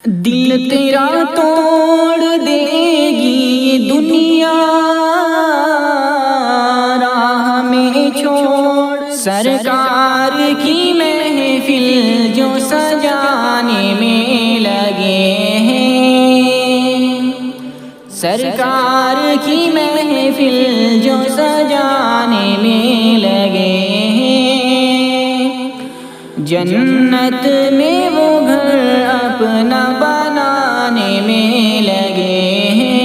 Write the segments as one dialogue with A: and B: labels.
A: دل تیرا توڑ دے گی یہ دنیا، راہ میں چھوڑ سرکار کی محفل جو سجانے میں لگے ہیں، سرکار کی محفل جو سجانے میں لگے ہیں، جنت میں وہ گھر اپنا بنانے میں لگے ہیں،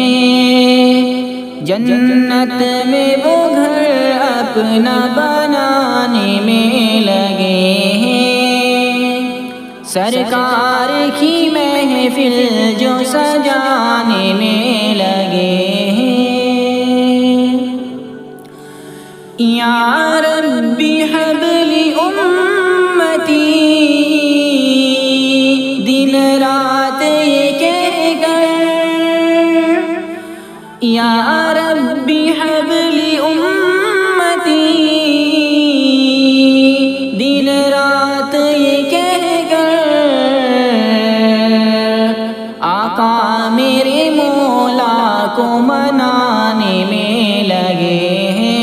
A: جنت میں وہ گھر اپنا بنانے میں لگے ہیں، سرکار کی محفل جو سجانے میں لگے ہیں۔ یا ربی حب لی امتی، دن رات یہ کہہ کر، یا ربی حب لی امتی، دن رات یہ کہہ کر، آقا میرے مولا کو منانے میں لگے ہیں،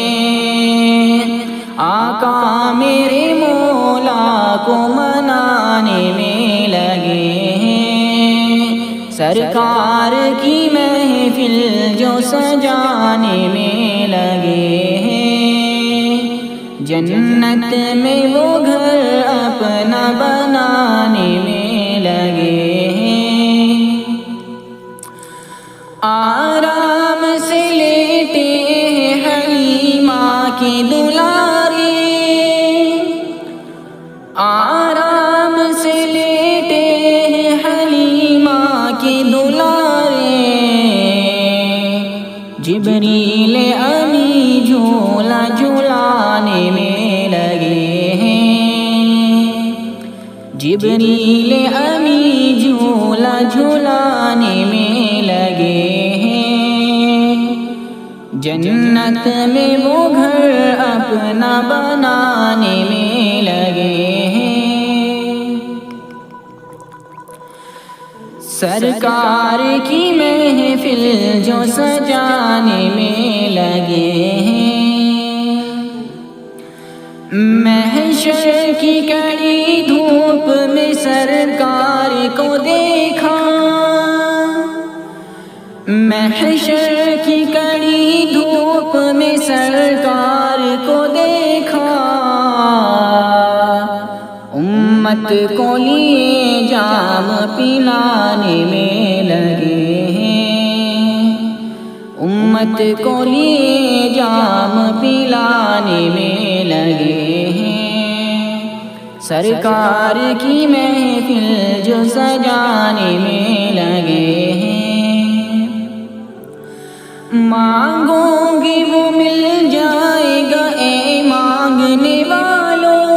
A: آقا میرے مولا کو منانے میں لگے ہیں، سرکار کی محفل جو سجانے میں لگے ہیں، جنت میں وہ گھر اپنا بنانے میں لگے ہیں۔ آرام سے لیٹے ہیں حلیمہ کے دلارے، آرام سے لیٹے ہیں حلیمہ کے دلارے، جبریل امی جھولا جھولانے میں لگے ہیں، جبریل امی جھولا جھولانے میں لگے ہیں، جنت میں وہ گھر اپنا بنانے میں لگے ہیں، سرکار کی محفل جو سجانے میں لگے ہیں، محشر کی کڑی دھوپ میں سرکار کو دیکھا، محشر کی کڑی دھوپ میں سرکار کو دیکھا، امت کو لیے جام پلانے میں لگے ہیں، امت کو لیے جام پلانے میں لگے ہیں، سرکار کی محفل جو سجانے میں لگے ہیں، مانگو گے وہ مل جائے گا اے مانگنے والوں،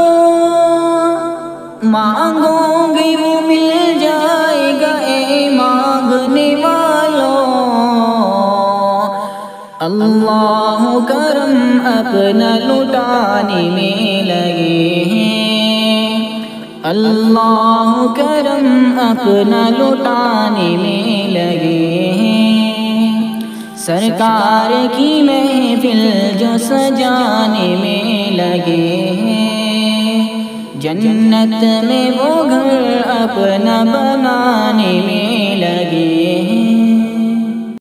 A: مانگو گے وہ مل جائے گا اے مانگنے والوں، اللہ کرم اپنا لٹانے میں لگے ہیں، اللہ کرم اپنا لٹانے میں لگے ہیں، سرکار کی محفل جو سجانے میں لگے ہیں، جنت میں وہ گھر اپنا بنانے میں